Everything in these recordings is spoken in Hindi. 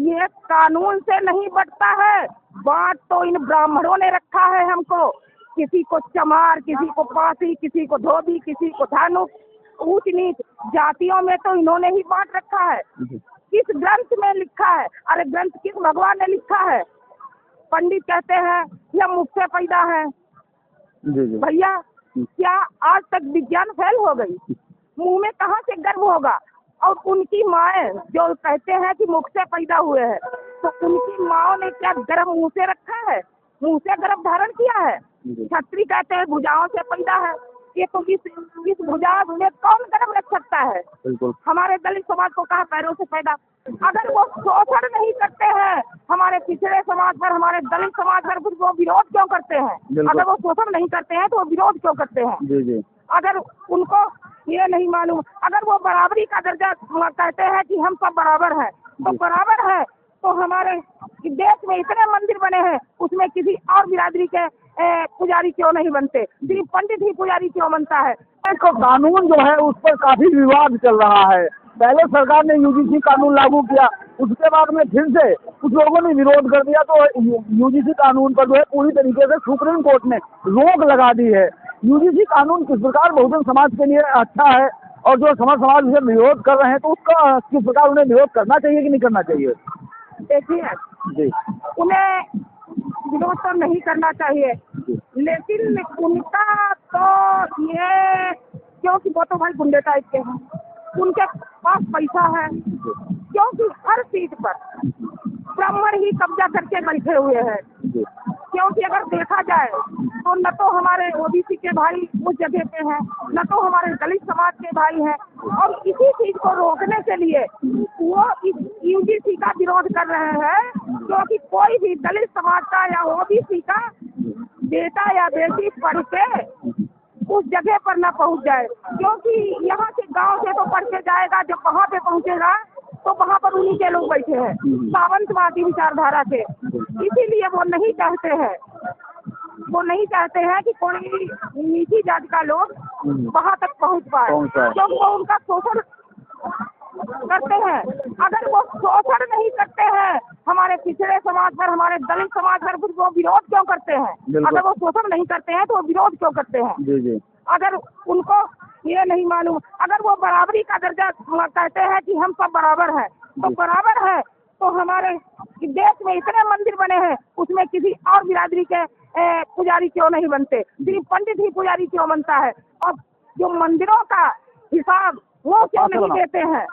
ये कानून से नहीं बढ़ता है, बात तो इन ब्राह्मणों ने रखा है हमको। किसी को चमार, किसी को पासी, किसी को धोबी, किसी को धानुक, ऊंच नीच जातियों में तो इन्होंने ही बांट रखा है। किस ग्रंथ में लिखा है? अरे ग्रंथ किस भगवान ने लिखा है? पंडित कहते हैं ये मुख से पैदा है। भैया क्या आज तक विज्ञान फेल हो गई? मुंह में कहाँ से गर्भ होगा? और उनकी माएँ जो कहते हैं कि मुख से पैदा हुए हैं, तो उनकी माओ ने क्या गर्भ मुंह से रखा है? मुंह से गर्भ धारण किया है? छत्री कहते हैं भुजाओं से पैदा है। ये तो इस भुजा में कौन गर्भ रख सकता है? हमारे दलित समाज को कहा पैरों से पैदा। अगर वो शोषण नहीं करते हैं हमारे पिछड़े समाज पर, हमारे दलित समाज पर, फिर वो विरोध क्यों करते हैं? अगर वो शोषण नहीं करते हैं तो वो विरोध क्यों करते हैं? अगर उनको ये नहीं मालूम, अगर वो बराबरी का दर्जा कहते हैं कि हम सब बराबर हैं, तो बराबर है तो हमारे देश में इतने मंदिर बने हैं, उसमें किसी और बिरादरी के पुजारी क्यों नहीं बनते? सिर्फ पंडित ही पुजारी क्यों बनता है? तो कानून जो है उस पर काफी विवाद चल रहा है। पहले सरकार ने यूजीसी कानून लागू किया, उसके बाद में फिर से कुछ लोगों ने विरोध कर दिया, तो यूजीसी कानून पर जो है पूरी तरीके से सुप्रीम कोर्ट ने रोक लगा दी है। यूजीसी कानून किस प्रकार बहुजन समाज के लिए अच्छा है, और जो समाज उसे विरोध कर रहे हैं तो उसका किस प्रकार उन्हें विरोध करना चाहिए कि नहीं करना चाहिए? देखिए जी, उन्हें विरोध तो नहीं करना चाहिए, लेकिन उनका तो ये क्योंकि वो तो भाई गुंडे टाइप के हैं, उनके पास पैसा है, क्योंकि हर सीट पर ब्राह्मण ही कब्जा करके बैठे हुए हैं। क्योंकि अगर देखा जाए तो न तो हमारे ओबीसी के भाई उस जगह पे हैं, न तो हमारे दलित समाज के भाई हैं, और इसी चीज को रोकने के लिए वो यूजीसी का विरोध कर रहे हैं, क्योंकि कोई भी दलित समाज का या ओबीसी का बेटा या बेटी पढ़ के उस जगह पर न पहुंच जाए। क्योंकि यहाँ से गांव से तो पढ़ के जाएगा, जब वहाँ पे पहुंचेगा तो वहाँ पर उन्हीं के लोग बैठे हैं, सावंतवादी विचारधारा के। इसीलिए वो नहीं चाहते हैं कि कोई नीची जाति का लोग वहाँ तक पहुँच पाए, क्योंकि वो उनका शोषण करते हैं। अगर वो शोषण नहीं करते हैं हमारे पिछड़े समाज पर, हमारे दलित समाज पर, फिर वो विरोध क्यों करते हैं? अगर वो शोषण नहीं करते हैं तो वो विरोध क्यों करते हैं? अगर उनको ये नहीं मालूम, अगर वो बराबरी का दर्जा कहते हैं कि हम सब बराबर हैं, तो बराबर है तो हमारे देश में इतने मंदिर बने हैं, उसमें किसी और बिरादरी के पुजारी क्यों नहीं बनते? सिर्फ पंडित ही पुजारी क्यों बनता है? और जो मंदिरों का हिसाब वो क्यों नहीं देते हैं?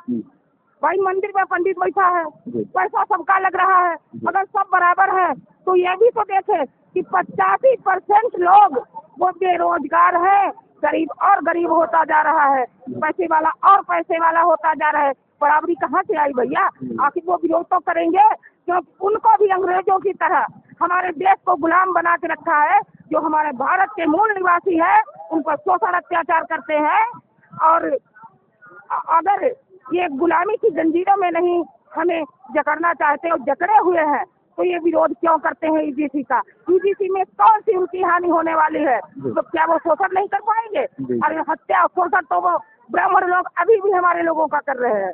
भाई मंदिर में पंडित बैठा है, पैसा सबका लग रहा है। अगर सब बराबर है तो ये भी तो देखे कि 85% लोग वो बेरोजगार है, गरीब और गरीब होता जा रहा है, पैसे वाला और पैसे वाला होता जा रहा है। बराबरी कहाँ से आई भैया? आखिर वो विरोध तो करेंगे, क्योंकि उनको भी अंग्रेजों की तरह हमारे देश को गुलाम बना के रखा है। जो हमारे भारत के मूल निवासी है उन पर शोषण अत्याचार करते हैं, और अगर ये गुलामी की जंजीरों में नहीं हमें जकड़ना चाहते और जकड़े हुए हैं तो ये विरोध क्यों करते हैं यूजीसी का? यूजीसी में कौन सी उनकी हानि होने वाली है? तो क्या वो शोषण नहीं कर पाएंगे? अरे हत्या शोषण तो वो ब्राह्मण लोग अभी भी हमारे लोगों का कर रहे हैं।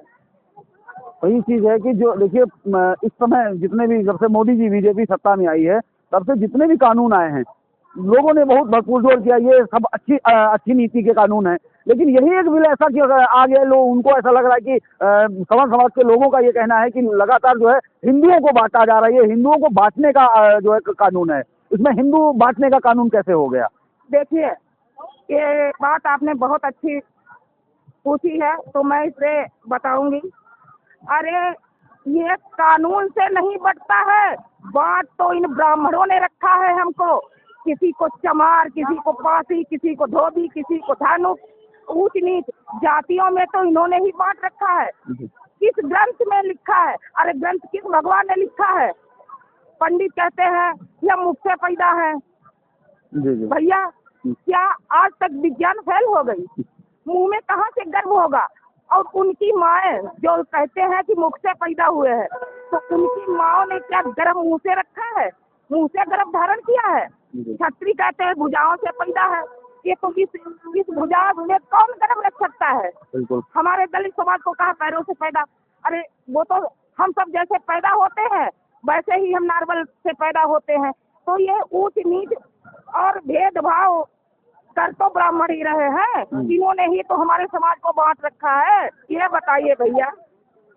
वही चीज है कि जो देखिए इस समय जितने भी, जब से मोदी जी बीजेपी सत्ता में आई है तब से जितने भी कानून आए हैं लोगों ने बहुत भरपूर जोर किया, ये सब अच्छी नीति के कानून है। लेकिन यही एक बिल ऐसा कि अगर आ गए लोग, उनको ऐसा लग रहा है कि समाज के लोगों का ये कहना है कि लगातार जो है हिंदुओं को बांटा जा रहा है। ये हिंदुओं को बांटने का जो है कानून है, इसमें हिंदू बांटने का कानून कैसे हो गया? देखिए ये बात आपने बहुत अच्छी पूछी है, तो मैं इसे बताऊंगी। अरे ये कानून से नहीं बढ़ता है, बात तो इन ब्राह्मणों ने रखा है हमको। किसी को चमार, किसी को पासी, किसी को धोबी, किसी को धानुक, ऊंच नीच जातियों में तो इन्होंने ही बांट रखा है। किस ग्रंथ में लिखा है? अरे ग्रंथ किस भगवान ने लिखा है? पंडित कहते हैं ये मुख से पैदा है। भैया क्या आज तक विज्ञान फेल हो गई? मुंह में कहाँ से गर्भ होगा? और उनकी माएँ जो कहते हैं कि मुख से पैदा हुए हैं, तो उनकी माओ ने क्या गर्भ मुंह से रखा है? मुंह से गर्भ धारण किया है? छत्री कहते हैं भुजाओं से पैदा है। ये तो इस भुजा में कौन गर्भ रख सकता है? हमारे दलित समाज को कहा पैरों से पैदा। अरे वो तो हम सब जैसे पैदा होते हैं वैसे ही हम नॉर्मल से पैदा होते हैं। तो ये ऊंच नीच और भेदभाव कर तो ब्राह्मण ही रहे हैं, इन्होंने ही तो हमारे समाज को बांट रखा है। ये बताइए भैया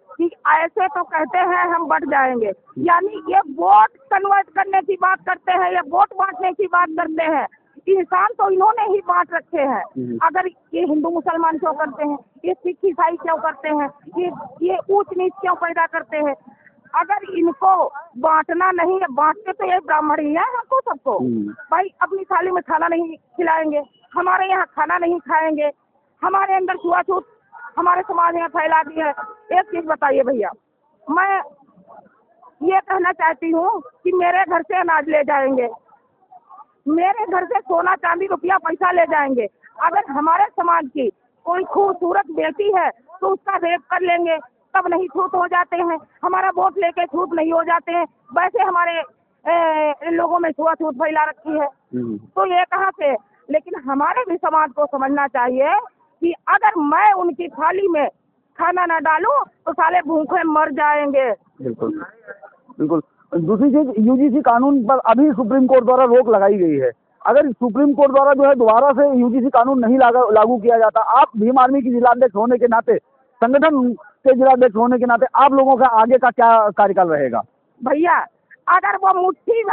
कि ऐसे तो कहते हैं हम बढ़ जाएंगे, यानी ये वोट कन्वर्ट करने की बात करते हैं या वोट बांटने की बात करते हैं। इंसान तो इन्होंने ही बांट रखे हैं। अगर ये हिंदू मुसलमान क्यों करते हैं, ये सिख ईसाई क्यों करते हैं, ये ऊंच नीच क्यों पैदा करते हैं। अगर इनको बांटना नहीं है, बांटते तो ये ब्राह्मण ही है हमको सबको। भाई अपनी थाली में खाना नहीं खिलाएंगे, हमारे यहाँ खाना नहीं खाएंगे, हमारे अंदर छुआछूत हमारे समाज में फैला दी है। एक चीज बताइए भैया, मैं ये कहना चाहती हूँ कि मेरे घर से अनाज ले जाएंगे, मेरे घर से सोना चांदी रुपया पैसा ले जाएंगे। अगर हमारे समाज की कोई खूबसूरत बेटी है तो उसका रेप कर लेंगे, तब नहीं छूट हो जाते हैं। हमारा वोट लेके छूट नहीं हो जाते हैं। वैसे हमारे लोगों में छुआछूत फैला रखी है, तो ये कहाँ से। लेकिन हमारे भी समाज को समझना चाहिए कि अगर मैं उनकी थाली में खाना न डालूं तो साले भूखे मर जाएंगे। बिल्कुल बिल्कुल। दूसरी चीज, यूजीसी कानून पर अभी सुप्रीम कोर्ट द्वारा रोक लगाई गई है। अगर सुप्रीम कोर्ट द्वारा जो है दोबारा से यूजीसी कानून नहीं लागू किया जाता, आप भीम आर्मी की जिलाध्यक्ष होने के नाते, संगठन के जिलाध्यक्ष होने के नाते आप लोगों का आगे का क्या कार्यकाल रहेगा? भैया अगर वो मुट्ठी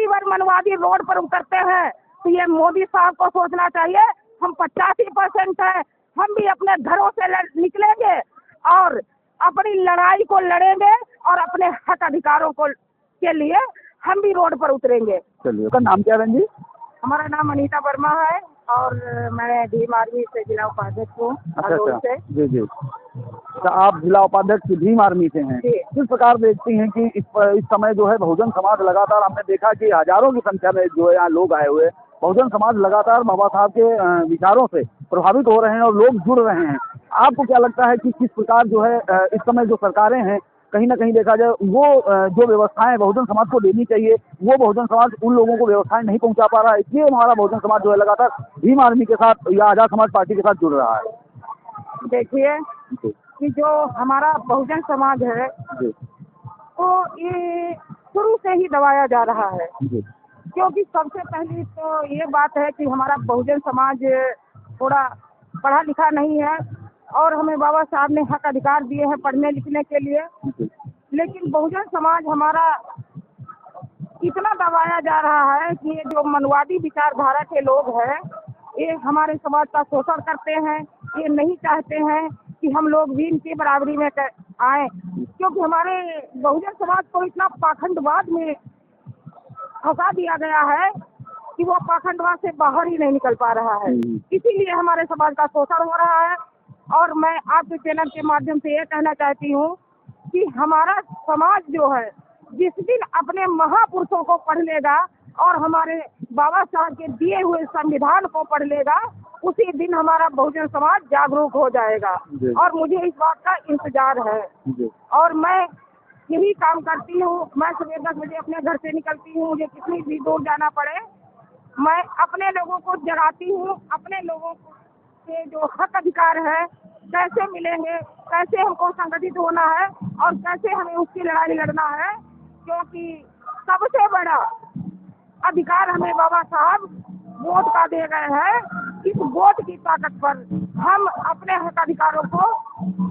भर मनवादी रोड पर उतरते हैं तो ये मोदी साहब को सोचना चाहिए। हम 85% है, हम भी अपने घरों से निकलेंगे और अपनी लड़ाई को लड़ेंगे और अपने हक अधिकारों को के लिए हम भी रोड पर उतरेंगे। चलिए, आपका नाम क्या है बहन जी? हमारा नाम अनीता वर्मा है और मैं भीम आर्मी से जिला उपाध्यक्ष हूँ। अच्छा, जी जी। तो आप जिला उपाध्यक्ष भीम आर्मी से हैं। किस प्रकार देखती हैं कि इस समय जो है बहुजन समाज लगातार, हमने देखा कि हजारों की संख्या में जो है यहाँ लोग आए हुए, बहुजन समाज लगातार बाबा साहब के विचारों से प्रभावित हो रहे हैं और लोग जुड़ रहे हैं। आपको क्या लगता है कि किस प्रकार जो है इस समय जो सरकारें हैं, कहीं ना कहीं देखा जाए वो जो व्यवस्थाएं बहुजन समाज को देनी चाहिए, वो बहुजन समाज उन लोगों को व्यवस्थाएं नहीं पहुंचा पा रहा है, इसलिए हमारा बहुजन समाज जो है लगातार भीम आर्मी के साथ या आजाद समाज पार्टी के साथ जुड़ रहा है? देखिए कि जो हमारा बहुजन समाज है तो ये शुरू से ही दबाया जा रहा है, क्योंकि सबसे पहली तो ये बात है कि हमारा बहुजन समाज थोड़ा पढ़ा लिखा नहीं है और हमें बाबा साहब ने हक अधिकार दिए हैं पढ़ने लिखने के लिए, लेकिन बहुजन समाज हमारा इतना दबाया जा रहा है कि ये जो मनवादी विचारधारा के लोग हैं ये हमारे समाज का शोषण करते हैं। ये नहीं चाहते हैं कि हम लोग भी इनकी बराबरी में आए, क्योंकि हमारे बहुजन समाज को इतना पाखंडवाद में फंसा दिया गया है कि वो पाखंडवाद से बाहर ही नहीं निकल पा रहा है। इसीलिए हमारे समाज का शोषण हो रहा है। और मैं आपके चैनल के माध्यम से ये कहना चाहती हूँ कि हमारा समाज जो है जिस दिन अपने महापुरुषों को पढ़ लेगा और हमारे बाबा साहब के दिए हुए संविधान को पढ़ लेगा, उसी दिन हमारा बहुजन समाज जागरूक हो जाएगा। और मुझे इस बात का इंतजार है और मैं यही काम करती हूँ। मैं सुबह 10 बजे अपने घर से निकलती हूँ, मुझे कितनी भी दूर जाना पड़े, मैं अपने लोगों को जगाती हूँ। अपने लोगों के जो हक अधिकार है कैसे मिलेंगे, कैसे हमको संगठित होना है और कैसे हमें उसकी लड़ाई लड़ना है, क्योंकि सबसे बड़ा अधिकार हमें बाबा साहब वोट का दे गए हैं। इस वोट की ताकत पर हम अपने हक अधिकारों को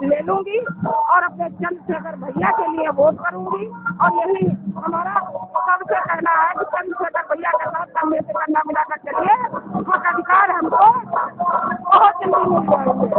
ले लूंगी और अपने चंद्रशेखर भैया के लिए वोट करूंगी। और यही हमारा सबसे कहना है कि चंद्रशेखर भैया के साथ कंधे से कंधा मिलाकर चलिए, हक अधिकार हमको बहुत जल्दी मिल जाएंगे।